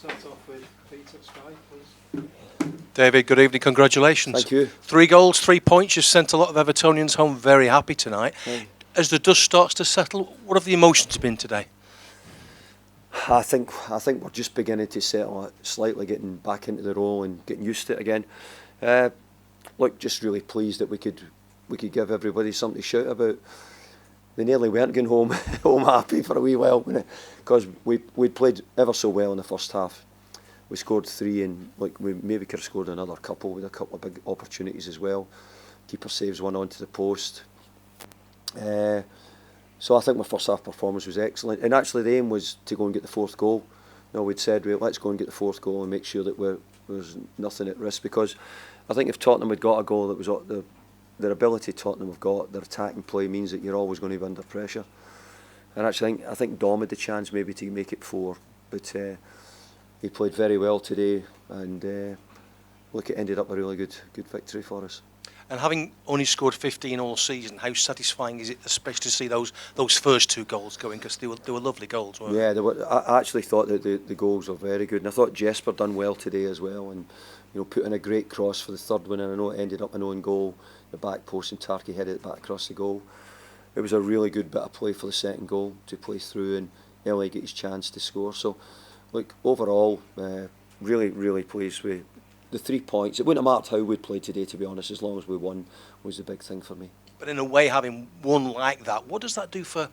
start off with Peter Sky, please. David, good evening. Congratulations. Thank you. 3 goals, 3 points. You've sent a lot of Evertonians home very happy tonight. As the dust starts to settle, what have the emotions been today? I think we're just beginning to settle it, slightly getting back into the role and getting used to it again. Look, just really pleased that we could give everybody something to shout about. They nearly weren't going home happy for a wee while, because we'd played ever so well in the first half. We scored 3, and we maybe could have scored another couple with a couple of big opportunities as well. Keeper saves one onto the post. So I think my first half performance was excellent, and actually the aim was to go and get the 4th goal. We'd said, well, let's go and get the 4th goal and make sure that there's nothing at risk, because I think if Tottenham had got a goal, that was their ability Tottenham have got, their attacking play means that you're always going to be under pressure. And actually I think Dom had the chance maybe to make it 4, but he played very well today, and look, it ended up a really good victory for us. And having only scored 15 all season, how satisfying is it, especially to see those first 2 goals going? Because they were lovely goals, weren't they? Yeah, they were. I actually thought that the goals were very good, and I thought Jesper done well today as well, and put in a great cross for the 3rd one, and I know it ended up an own goal, the back post, and Tarky headed it back across the goal. It was a really good bit of play for the 2nd goal to play through, and LA get his chance to score. So, look, overall, really pleased with the 3 points. It wouldn't have mattered how we played today, to be honest, as long as we won was the big thing for me. But in a way, having won like that, what does that do for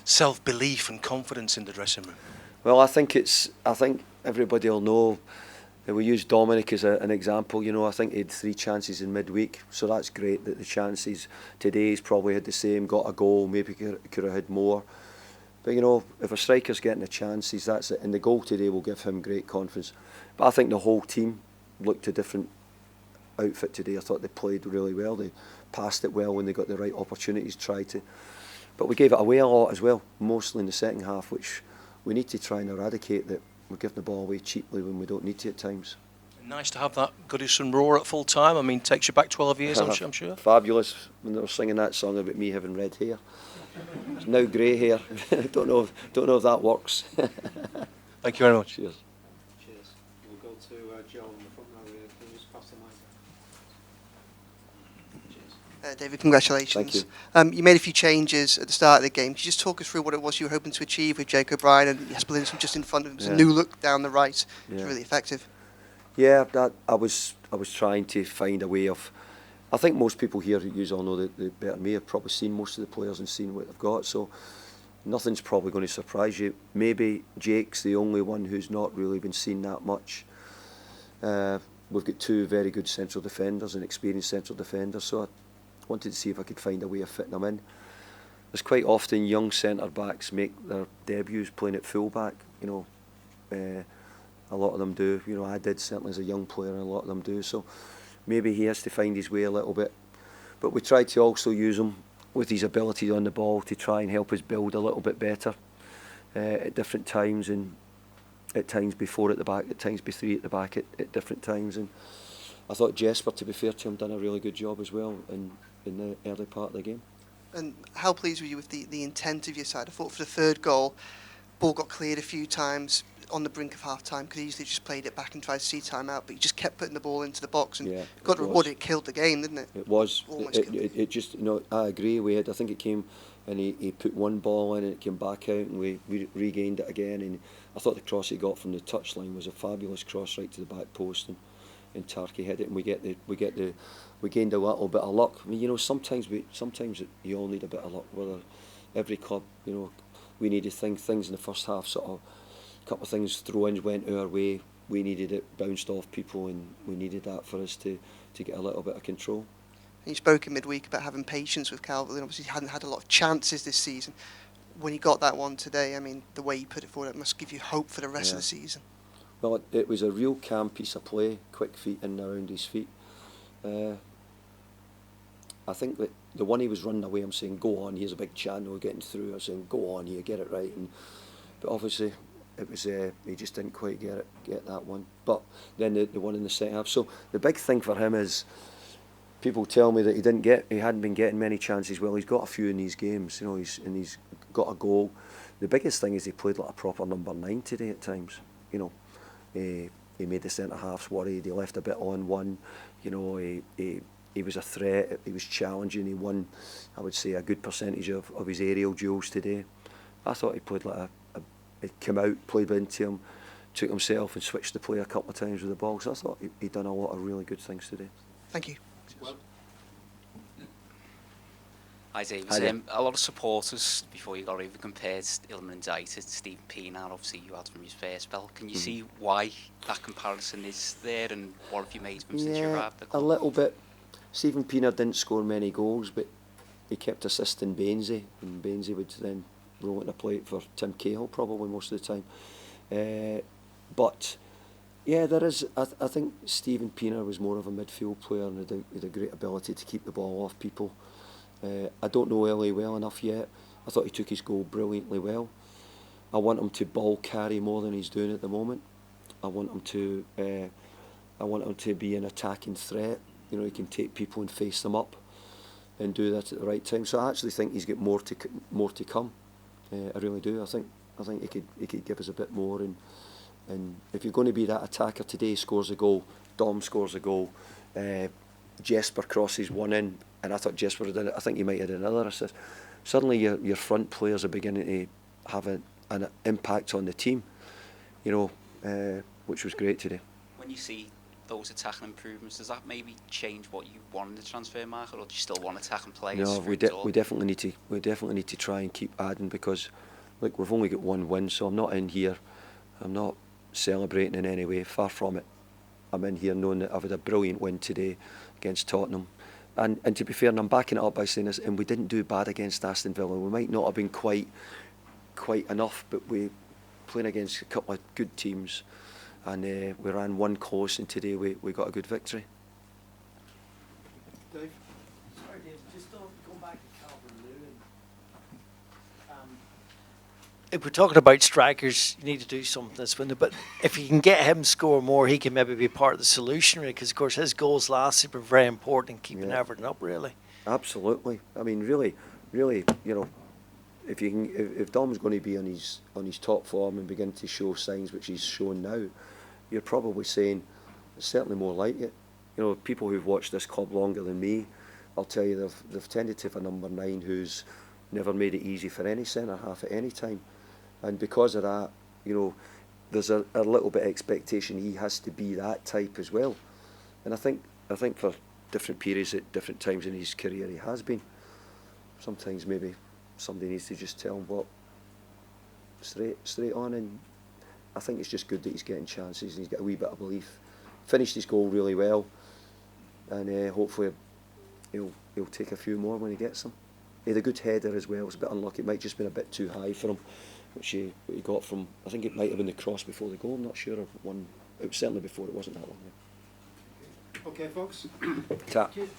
self-belief and confidence in the dressing room? Well, I think everybody will know. We use Dominic as an example. I think he had 3 chances in midweek, so that's great that the chances today he's probably had the same, got a goal, maybe could have had more. But if a striker's getting the chances, that's it. And the goal today will give him great confidence. But I think the whole team looked a different outfit today. I thought they played really well. They passed it well when they got the right opportunities, tried to. But we gave it away a lot as well, mostly in the second half, which we need to try and eradicate, that we're giving the ball away cheaply when we don't need to at times. Nice to have that Goody and Roar at full time. I mean, takes you back 12 years, I'm sure. Fabulous when they were singing that song about me having red hair. It's now grey hair. don't know if that works. Thank you very much. Cheers. Cheers. We'll go to Joe on the front row here. Can you just pass the mic? Cheers. David, congratulations. Thank you. You made a few changes at the start of the game. Could you just talk us through what it was you were hoping to achieve with Jake O'Brien and Jesper Lindstrom just in front of him? It's a new look down the right. It's really effective. Yeah, I was trying to find a way of. I think most people here, you all know that better than me, have probably seen most of the players and seen what they've got. So nothing's probably going to surprise you. Maybe Jake's the only one who's not really been seen that much. We've got 2 very good central defenders and experienced central defenders. So I wanted to see if I could find a way of fitting them in. There's quite often young centre backs make their debuts playing at full back. A lot of them do. I did certainly as a young player, and a lot of them do. So maybe he has to find his way a little bit. But we tried to also use him with his ability on the ball to try and help us build a little bit better at different times, and at times be 4 at the back, at times be 3 at the back at different times. And I thought Jesper, to be fair to him, done a really good job as well in the early part of the game. And how pleased were you with the intent of your side? I thought for the 3rd goal, ball got cleared a few times on the brink of half-time, could easily just played it back and tried to see time out, but you just kept putting the ball into the box and got rewarded. It killed the game, didn't it? It was. It just, I agree. I think it came, and he put one ball in and it came back out, and we regained it again. And I thought the cross he got from the touchline was a fabulous cross right to the back post, and Tarky hit it, and we gained a little bit of luck. I mean, sometimes you all need a bit of luck. Whether every club, we needed things in the first half, sort of. Couple of things, throw-ins went our way, we needed it bounced off people, and we needed that for us to get a little bit of control. And you spoke in midweek about having patience with CalvertLewin. Obviously he hadn't had a lot of chances this season. When you got that one today, I mean, the way you put it forward, it must give you hope for the rest of the season. Well, it was a real calm piece of play, quick feet in and around his feet. I think that the one he was running away, I'm saying, go on, here's a big channel getting through. I'm saying, go on here, get it right. But obviously, it was he just didn't quite get that one. But then the one in the second half. So the big thing for him is, people tell me that he hadn't been getting many chances. Well, he's got a few in these games, he's got a goal. The biggest thing is he played like a proper number 9 today at times. He made the centre halves worried. He left a bit on one. You know, he was a threat. He was challenging. He won, I would say, a good percentage of his aerial duels today. I thought he played like he came out, played into him, took himself and switched the play a couple of times with the ball. So I thought he'd done a lot of really good things today. Thank you. Well, Hi Dave, Hi there. a lot of supporters before you got over compared Ilman and Dye to Stephen Pienaar, obviously you had from his first spell. Can you see why that comparison is there, and what have you made of him since you arrived at the a club? little bit. Stephen Pienaar didn't score many goals, but he kept assisting Bainsey, and Bainsey would then roll it in a plate for Tim Cahill probably most of the time. But yeah, there is. I think Stephen Pienaar was more of a midfield player and had a great ability to keep the ball off people. I don't know Ellie well enough yet. I thought he took his goal brilliantly well. I want him to ball carry more than he's doing at the moment. I want him to be an attacking threat. You know, he can take people and face them up, and do that at the right time. So I actually think he's got more to come. I really do. I think he could give us a bit more. And if you're going to be that attacker today, scores a goal, Dom scores a goal, Jesper crosses one in, and I thought Jesper had done it. I think he might have had another assist. Suddenly your front players are beginning to have an impact on the team, you know, which was great today. When you see those attacking improvements, does that maybe change what you want in the transfer market, or do you still want attacking players? No, we definitely need to try and keep adding, because look, we've only got one win, so I'm not in here. I'm not celebrating in any way, far from it. I'm in here knowing that I've had a brilliant win today against Tottenham. And to be fair, and I'm backing it up by saying this, and we didn't do bad against Aston Villa. We might not have been quite enough, but we playing against a couple of good teams, and we ran one close, and today we got a good victory. Dave? Sorry, Dave, just going back to CalvertLewin. If we're talking about strikers, you need to do something this window. But if you can get him score more, he can maybe be part of the solution, really, because of course his goals last year were very important in keeping Everton up, really. Absolutely. I mean, really, you know, if Dom's going to be on his top form and begin to show signs which he's shown now, you're probably saying it's certainly more like it. You know, people who've watched this club longer than me, I'll tell you, they've tended to have a number 9 who's never made it easy for any centre half at any time, and because of that, you know, there's a little bit of expectation he has to be that type as well. And I think for different periods at different times in his career he has been. Sometimes maybe somebody needs to just tell him what straight on, and I think it's just good that he's getting chances and he's got a wee bit of belief. Finished his goal really well, and hopefully he'll take a few more when he gets them. He had a good header as well. It was a bit unlucky. It might just been a bit too high for him, which he got from, I think it might have been the cross before the goal. I'm not sure. It was certainly before. It wasn't that long. Okay, folks. Ta. Cheers.